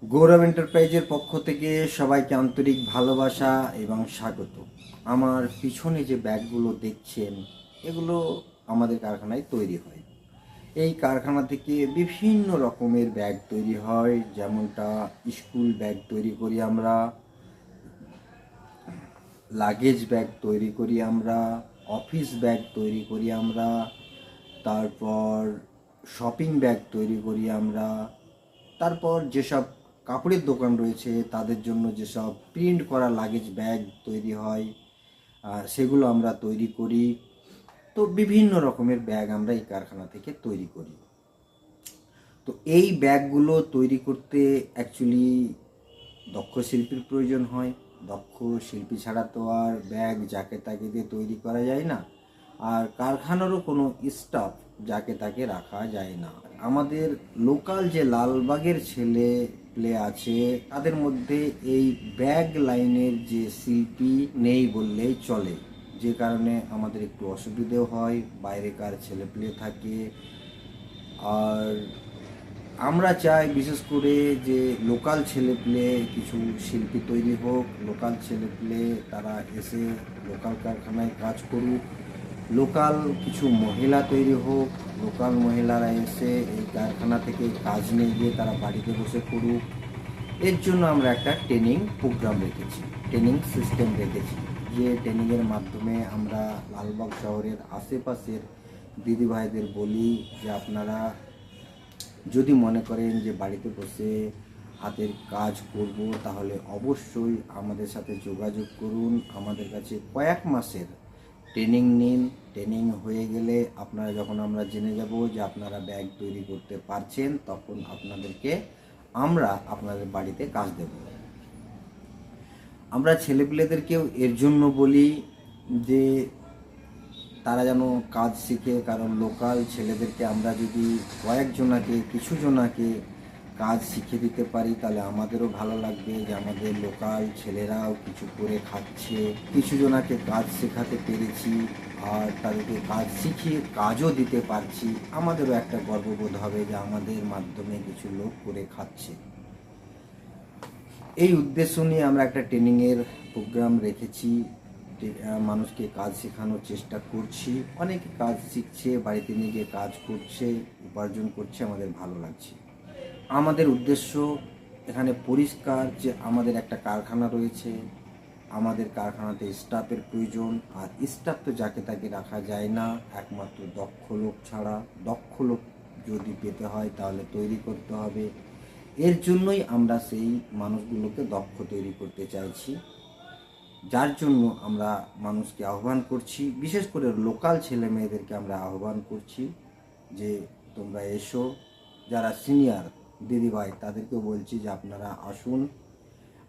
গৌরব এন্টারপ্রাইজের পক্ষ থেকে সবাইকে আন্তরিক ভালোবাসা এবং স্বাগত। আমার পিছনে যে ব্যাগগুলো দেখছেন, এগুলো আমাদের কারখানায় তৈরি হয়। এই কারখানা থেকে বিভিন্ন রকমের ব্যাগ তৈরি হয়, যেমনটা স্কুল ব্যাগ তৈরি করি আমরা, লাগেজ ব্যাগ তৈরি করি আমরা, অফিস ব্যাগ তৈরি করি আমরা, তারপর শপিং ব্যাগ তৈরি করি আমরা, তারপর যেসব কাপড়ের দোকান রয়েছে তাদের জন্য যেসব প্রিন্ট করা লাগেজ ব্যাগ তৈরি হয়, সেগুলো আমরা তৈরি করি। তো বিভিন্ন রকমের ব্যাগ আমরা এই কারখানা থেকে তৈরি করি। তো এই ব্যাগগুলো তৈরি করতে অ্যাকচুয়ালি দক্ষ শিল্পীর প্রয়োজন হয়। দক্ষ শিল্পী ছাড়া তো আর ব্যাগ যাকে তাকে দিয়ে তৈরি করা যায় না, আর কারখানারও কোনো স্টাফ যাকে তাকে রাখা যায় না। আমাদের লোকাল যে লালবাগের ছেলে প্লে আছে, তাদের মধ্যে এই ব্যাগ লাইনের যে শিল্পী নেই বললেই চলে, যে কারণে আমাদের একটু অসুবিধেও হয়। বাইরেকার ছেলে প্লে থাকে। আর আমরা চাই বিশেষ করে যে লোকাল ছেলেপেলে কিছু শিল্পী তৈরি হোক, লোকাল ছেলেপেলে তারা এসে লোকাল কারখানায় কাজ করুক, লোকাল কিছু মহিলা তৈরি হোক, লোকাল মহিলারা এসে এই কারখানা থেকে কাজ নিয়ে গিয়ে তারা বাড়িতে বসে করুক। এর জন্য আমরা একটা ট্রেনিং প্রোগ্রাম রেখেছি, ট্রেনিং সিস্টেম রেখেছি, যে ট্রেনিংয়ের মাধ্যমে আমরা লালবাগ শহরের আশেপাশের দিদিভাইদের বলি যে আপনারা যদি মনে করেন যে বাড়িতে বসে হাতের কাজ করব, তাহলে অবশ্যই আমাদের সাথে যোগাযোগ করুন। আমাদের কাছে কয়েক মাসের ট্রেনিং নিন। ট্রেনিং হয়ে গেলে আপনারা যখন আমরা জেনে যাব যে আপনারা ব্যাগ তৈরি করতে পারছেন, তখন আপনাদেরকে আমরা আপনাদের বাড়িতে কাজ দেব। আমরা ছেলেপিলেদেরকেও এর জন্য বলি যে তারা যেন কাজ শিখে, কারণ লোকাল ছেলেদেরকে আমরা যদি কয়েকজনাকে কিছু জনাকে কাজ শিখে দিতে পারি, তাহলে আমাদেরও ভালো লাগবে যে আমাদের লোকাল ছেলেরাও কিছু করে খাচ্ছে। কিছু জনাকে কাজ শেখাতে পেরেছি আর তাদেরকে কাজ শিখিয়ে কাজও দিতে পারছি, আমাদেরও একটা গর্ববোধ হবে যে আমাদের মাধ্যমে কিছু লোক করে খাচ্ছে। এই উদ্দেশ্য নিয়ে আমরা একটা ট্রেনিংয়ের প্রোগ্রাম রেখেছি। মানুষকে কাজ শেখানোর চেষ্টা করছি। অনেকে কাজ শিখছে, বাড়িতে নিয়ে গিয়ে কাজ করছে, উপার্জন করছে, আমাদের ভালো লাগছে। আমাদের উদ্দেশ্য এখানে পরিষ্কার যে আমাদের একটা কারখানা রয়েছে, আমাদের কারখানাতে স্টাফের প্রয়োজন। আর স্টাফ তো যাকে তাকে রাখা যায় না, একমাত্র দক্ষ লোক ছাড়া। দক্ষ লোক যদি পেতে হয় তাহলে তৈরি করতে হবে। এর জন্যই আমরা সেই মানুষগুলোকে দক্ষ তৈরি করতে চাইছি, যার জন্য আমরা মানুষকে আহ্বান করছি, বিশেষ করে লোকাল ছেলে মেয়েদেরকে আমরা আহ্বান করছি যে তোমরা এসো। যারা সিনিয়র দিদিভাই তাদেরকেও বলছি যে আপনারা আসুন।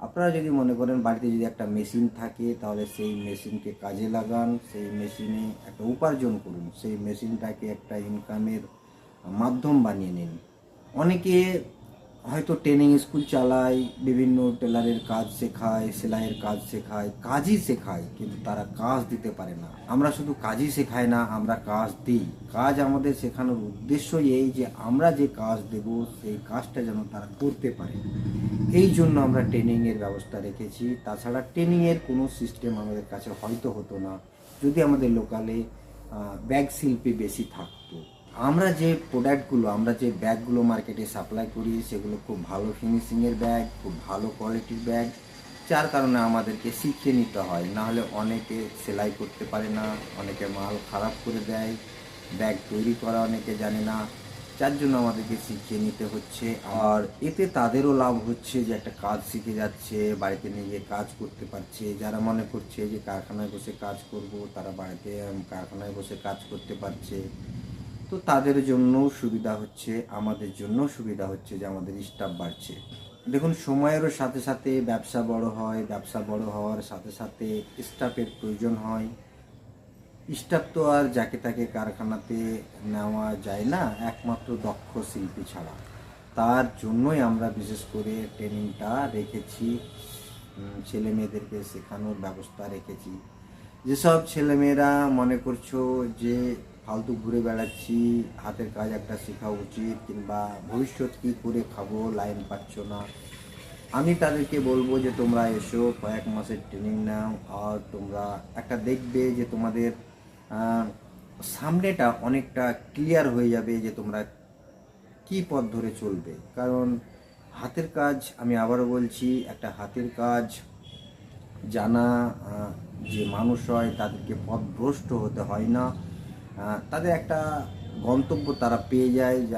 আপনারা যদি মনে করেন বাড়িতে যদি একটা মেশিন থাকে, তাহলে সেই মেশিনকে কাজে লাগান, সেই মেশিনে একটা উপার্জন করুন, সেই মেশিনটাকে একটা ইনকামের মাধ্যম বানিয়ে নিন। অনেকে হয়তো ট্রেনিং স্কুল চালায়, বিভিন্ন টেলারের কাজ শেখায়, সেলাইয়ের কাজ শেখায়, কাজই শেখায়, কিন্তু তারা কাজ দিতে পারে না। আমরা শুধু কাজই শেখাই না, আমরা কাজ দিই। কাজ আমাদের শেখানোর উদ্দেশ্যই এই যে আমরা যে কাজ দেব সেই কাজটা যেন তারা করতে পারে। এই জন্য আমরা ট্রেনিংয়ের ব্যবস্থা রেখেছি। তাছাড়া ট্রেনিংয়ের কোনো সিস্টেম আমাদের কাছে হয়তো হতো না যদি আমাদের লোকালে ব্যাগ শিল্পী বেশি থাকতো। আমরা যে প্রোডাক্টগুলো, আমরা যে ব্যাগগুলো মার্কেটে সাপ্লাই করি, সেগুলো খুব ভালো ফিনিশিংয়ের ব্যাগ, খুব ভালো কোয়ালিটির ব্যাগ, যার কারণে আমাদেরকে শিখিয়ে নিতে হয়। নাহলে অনেকে সেলাই করতে পারে না, অনেকে মাল খারাপ করে দেয়, ব্যাগ তৈরি করা অনেকে জানে না, যার জন্য আমাদেরকে শিখিয়ে নিতে হচ্ছে। আর এতে তাদেরও লাভ হচ্ছে যে একটা কাজ শিখে যাচ্ছে, বাড়িতে নিয়ে গিয়ে কাজ করতে পারছে। যারা মনে করছে যে কারখানায় বসে কাজ করব, তারা বাড়িতে কারখানায় বসে কাজ করতে পারছে। তো তাদের জন্যও সুবিধা হচ্ছে, আমাদের জন্যও সুবিধা হচ্ছে যে আমাদের স্টাফ বাড়ছে। দেখুন, সময়েরও সাথে সাথে ব্যবসা বড় হয়, ব্যবসা বড় হওয়ার সাথে সাথে স্টাফের প্রয়োজন হয়। স্টাফ তো আর যাকে তাকে কারখানাতে নেওয়া যায় না, একমাত্র দক্ষ শিল্পী ছাড়া। তার জন্যই আমরা বিশেষ করে ট্রেনিংটা রেখেছি, ছেলে মেয়েদেরকে শেখানোর ব্যবস্থা রেখেছি। যেসব ছেলেমেয়েরা মনে করছো যে ফালতু ঘুরে বেড়াচ্ছি, হাতের কাজ একটা শেখা উচিত, কিংবা ভবিষ্যৎ কী করে খাবো, লাইন পাচ্ছ না, আমি তাদেরকে বলবো যে তোমরা এসো, কয়েক মাসের ট্রেনিং নাও, আর তোমরা একটা দেখবে যে তোমাদের সামনেটা অনেকটা ক্লিয়ার হয়ে যাবে যে তোমরা কি পথ ধরে চলবে। কারণ হাতের কাজ, আমি আবারও বলছি, একটা হাতের কাজ জানা যে মানুষ হয় তাদেরকে পথভ্রষ্ট হতে হয় না। তাদের একটা গন্তব্য তারা পেয়ে যায় যে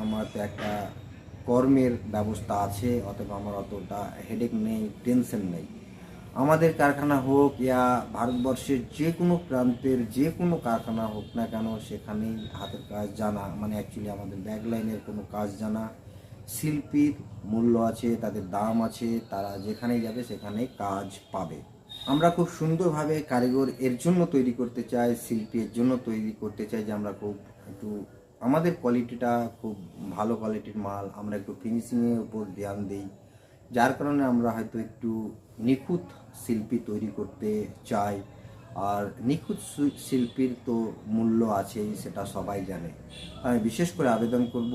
আমার তো একটা কর্মের ব্যবস্থা আছে, অথবা আমার অতটা হেডেক নেই, টেনশন নেই। আমাদের কারখানা হোক ইয়া ভারতবর্ষের যে কোনো প্রান্তের যে কোনো কারখানা হোক না কেন, সেখানেই হাতের কাজ জানা মানে অ্যাকচুয়ালি আমাদের ব্যাক লাইনের কোনো কাজ জানা। শিল্পীর মূল্য আছে, তাদের দাম আছে, তারা যেখানেই যাবে সেখানেই কাজ পাবে। আমরা খুব সুন্দরভাবে কারিগর এর জন্য তৈরি করতে চাই, শিল্পী এর জন্য তৈরি করতে চাই যে আমরা খুব একটু আমাদের কোয়ালিটিটা খুব ভালো কোয়ালিটির মাল, আমরা একটু ফিনিশিংয়ের উপর ধ্যান দিই, যার কারণে আমরা হয়তো একটু নিখুঁত শিল্পী তৈরি করতে চাই। আর নিখুঁত শিল্পীর তো মূল্য আছেই, সেটা সবাই জানে। আমি বিশেষ করে আবেদন করব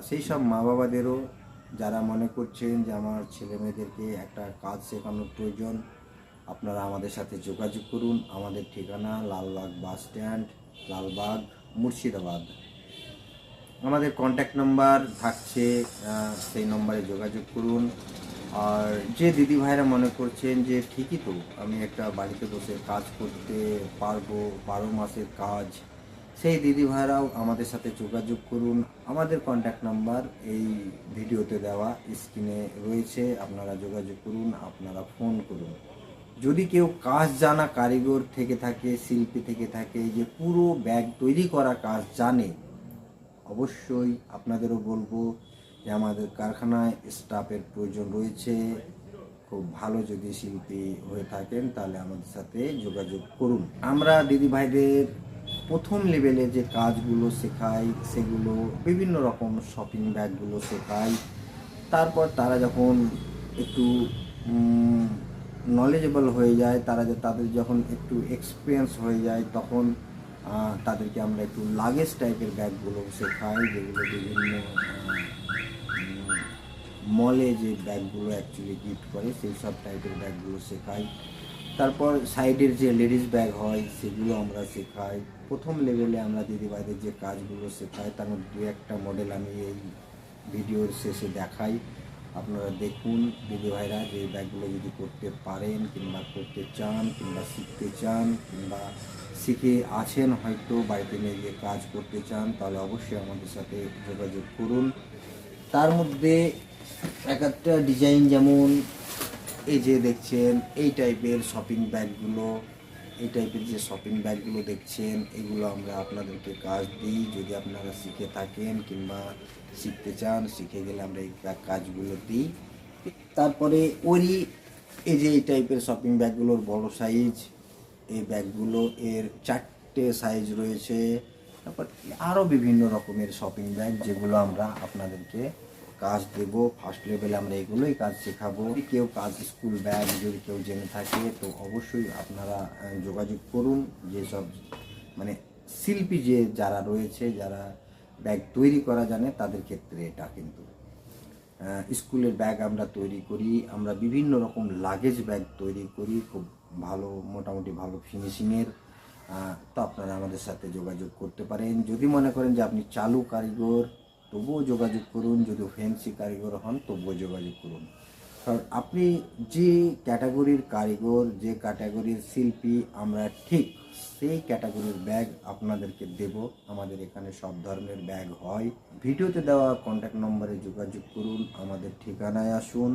সেই সব মা বাবাদেরও যারা মনে করছেন যে আমার ছেলে মেয়েদেরকে একটা কাজ শেখানোর প্রয়োজন, আপনারা আমাদের সাথে যোগাযোগ করুন। আমাদের ঠিকানা লালবাগ বাস স্ট্যান্ড, লালবাগ, মুর্শিদাবাদ। আমাদের কন্ট্যাক্ট নাম্বার থাকছে, সেই নম্বরে যোগাযোগ করুন। আর যে দিদি ভাইরা মনে করছেন যে ঠিকই তো, আমি একটা বাড়িতে বসে কাজ করতে পারবো, 12 মাসের কাজ, সেই দিদি ভাইরাও আমাদের সাথে যোগাযোগ করুন। আমাদের কন্ট্যাক্ট নাম্বার এই ভিডিওতে দেওয়া, স্ক্রিনে রয়েছে, আপনারা যোগাযোগ করুন, আপনারা ফোন করুন। যদি কেউ কাজ জানা কারিগর থেকে থাকে, শিল্পী থেকে থাকে, যে পুরো ব্যাগ তৈরি করা কাজ জানে, অবশ্যই আপনাদেরও বলবো যে আমাদের কারখানায় স্টাফের প্রয়োজন রয়েছে। খুব ভালো যদি শিল্পী হয়ে থাকেন তাহলে আমাদের সাথে যোগাযোগ করুন। আমরা দিদি ভাইদের প্রথম লেভেলে যে কাজগুলো শেখাই, সেগুলো বিভিন্ন রকম শপিং ব্যাগগুলো শেখাই। তারপর তারা যখন একটু নলেজেবল হয়ে যায়, তাদের যখন একটু এক্সপিরিয়েন্স হয়ে যায়, তখন তাদেরকে আমরা একটু লাগেজ টাইপের ব্যাগগুলো শেখাই, যেগুলো বিভিন্ন মলে যে ব্যাগগুলো অ্যাকচুয়ালি গিফট করে সেই সব টাইপের ব্যাগগুলো শেখাই। তারপর সাইডের যে লেডিস ব্যাগ হয় সেগুলো আমরা শেখাই। প্রথম লেভেলে আমরা দিদিভাইদের যে কাজগুলো শেখাই তার মধ্যে দু একটা মডেল আমি এই ভিডিওর শেষে দেখাই, আপনারা দেখুন। দিদিভাইরা যে ব্যাগগুলো যদি করতে পারেন কিংবা করতে চান কিংবা শিখতে চান কিংবা শিখে আছেন, হয়তো বাড়িতে নিয়ে গিয়ে কাজ করতে চান, তাহলে অবশ্যই আমাদের সাথে যোগাযোগ করুন। তার মধ্যে এক একটা ডিজাইন, যেমন এই যে দেখছেন এই টাইপের শপিং ব্যাগগুলো, এই টাইপের যে শপিং ব্যাগগুলো দেখছেন, এগুলো আমরা আপনাদেরকে কাজ দিই। যদি আপনারা শিখে থাকেন কিংবা শিখতে চান, শিখে গেলে আমরা এই কাজগুলো দিই। তারপরে এই যে এই টাইপের শপিং ব্যাগগুলোর বড় সাইজ, এই ব্যাগগুলো এর 4টে সাইজ রয়েছে। তারপর আরও বিভিন্ন রকমের শপিং ব্যাগ, যেগুলো আমরা আপনাদেরকে কাজ দেব। ফার্স্ট লেভেলে আমরা এগুলোই কাজ শেখাবো। যদি কেউ কাজ স্কুল ব্যাগ যদি কেউ জেনে থাকে তো অবশ্যই আপনারা যোগাযোগ করুন। যেসব মানে শিল্পী যারা রয়েছে, যারা ব্যাগ তৈরি করা জানে, তাদের ক্ষেত্রে এটা কিন্তু স্কুলের ব্যাগ আমরা তৈরি করি। আমরা বিভিন্ন রকম লাগেজ ব্যাগ তৈরি করি, খুব ভালো, মোটামুটি ভালো ফিনিশিংয়ের। তো আপনারা আমাদের সাথে যোগাযোগ করতে পারেন। যদি মনে করেন যে আপনি চালু কারিগর, তবুও যোগাযোগ করুন। যদি ফ্যান্সি কারিগর হন, তবুও যোগাযোগ করুন। কারণ আপনি যে ক্যাটাগরির কারিগর, যে ক্যাটাগরির শিল্পী, আমরা ঠিক সেই ক্যাটাগরির ব্যাগ আপনাদেরকে দেব। আমাদের এখানে সব ধরনের ব্যাগ হয়। ভিডিওতে দেওয়া কন্ট্যাক্ট নম্বরে যোগাযোগ করুন, আমাদের ঠিকানায় আসুন।